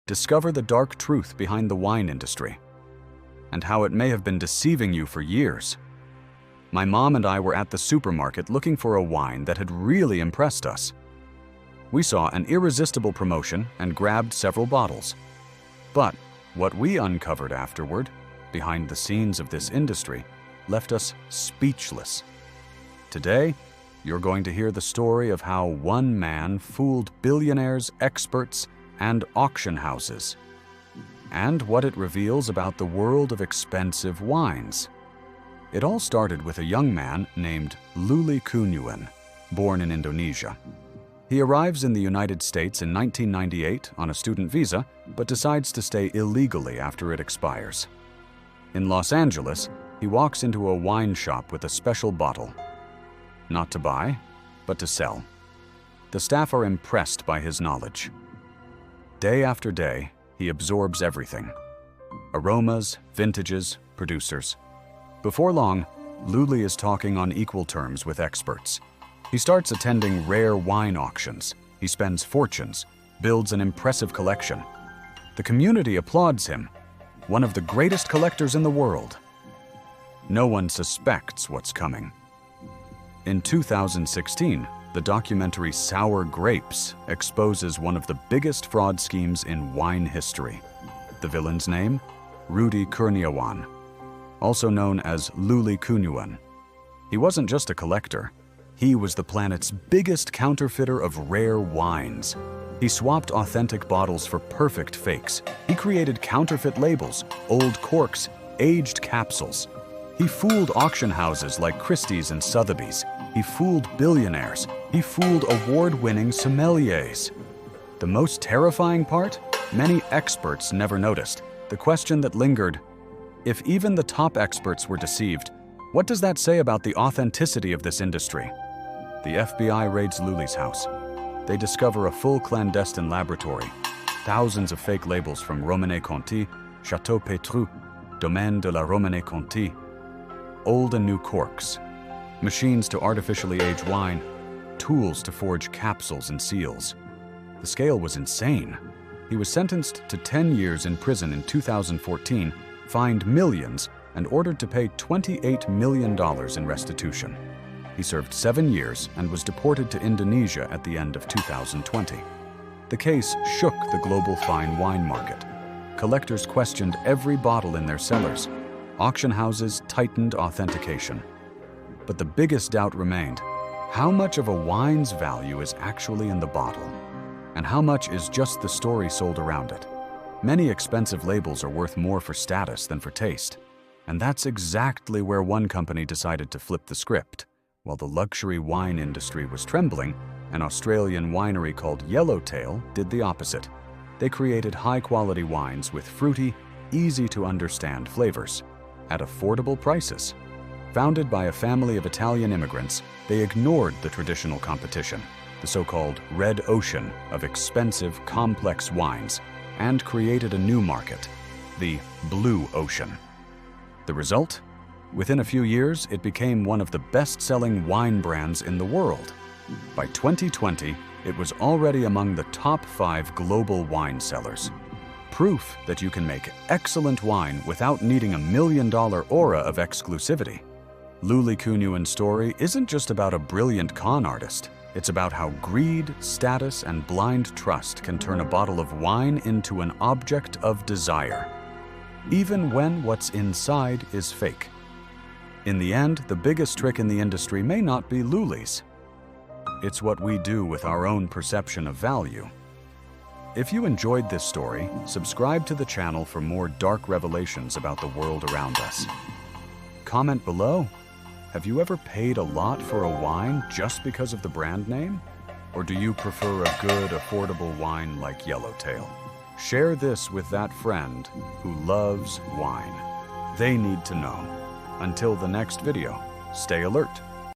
discover the dark truth behind the wine industry and how it may have been deceiving you for years. My mom and I were at the supermarket looking for a wine that had really impressed us. We saw an irresistible promotion and grabbed several bottles. But what we uncovered afterward, behind the scenes of this industry, left us speechless. Today, you're going to hear the story of how one man fooled billionaires, experts, and auction houses, and what it reveals about the world of expensive wines. It all started with a young man named Luli Cuneuan, born in Indonesia. He arrives in the United States in 1998 on a student visa, but decides to stay illegally after it expires. In Los Angeles, he walks into a wine shop with a special bottle. Not to buy, but to sell. The staff are impressed by his knowledge. Day after day, he absorbs everything: aromas, vintages, producers. Before long, Luli is talking on equal terms with experts. He starts attending rare wine auctions. He spends fortunes, builds an impressive collection. The community applauds him, one of the greatest collectors in the world. No one suspects what's coming. In 2016, the documentary Sour Grapes exposes one of the biggest fraud schemes in wine history. The villain's name? Rudy Kurniawan, also known as Luli Cuneuan. He wasn't just a collector. He was the planet's biggest counterfeiter of rare wines. He swapped authentic bottles for perfect fakes. He created counterfeit labels, old corks, aged capsules. He fooled auction houses like Christie's and Sotheby's. He fooled billionaires. He fooled award-winning sommeliers. The most terrifying part? Many experts never noticed. The question that lingered: if even the top experts were deceived, what does that say about the authenticity of this industry? The FBI raids Luli's house. They discover a full clandestine laboratory, thousands of fake labels from Romanée Conti, Chateau Petrus, Domaine de la Romanée Conti, old and new corks, machines to artificially age wine, tools to forge capsules and seals. The scale was insane. He was sentenced to 10 years in prison in 2014, fined millions, and ordered to pay $28 million in restitution. He served 7 years and was deported to Indonesia at the end of 2020. The case shook the global fine wine market. Collectors questioned every bottle in their cellars. Auction houses tightened authentication. But the biggest doubt remained: how much of a wine's value is actually in the bottle? And how much is just the story sold around it? Many expensive labels are worth more for status than for taste. And that's exactly where one company decided to flip the script. While the luxury wine industry was trembling, an Australian winery called Yellowtail did the opposite. They created high-quality wines with fruity, easy-to-understand flavors at affordable prices. Founded by a family of Italian immigrants, they ignored the traditional competition, the so-called red ocean of expensive, complex wines, and created a new market, the blue ocean. The result? Within a few years, it became one of the best-selling wine brands in the world. By 2020, it was already among the top 5 global wine sellers. Proof that you can make excellent wine without needing a million-dollar aura of exclusivity. Luli Cuneuan's story isn't just about a brilliant con artist. It's about how greed, status, and blind trust can turn a bottle of wine into an object of desire, even when what's inside is fake. In the end, the biggest trick in the industry may not be Luli's. It's what we do with our own perception of value. If you enjoyed this story, subscribe to the channel for more dark revelations about the world around us. Comment below. Have you ever paid a lot for a wine just because of the brand name? Or do you prefer a good, affordable wine like Yellowtail? Share this with that friend who loves wine. They need to know. Until the next video, stay alert.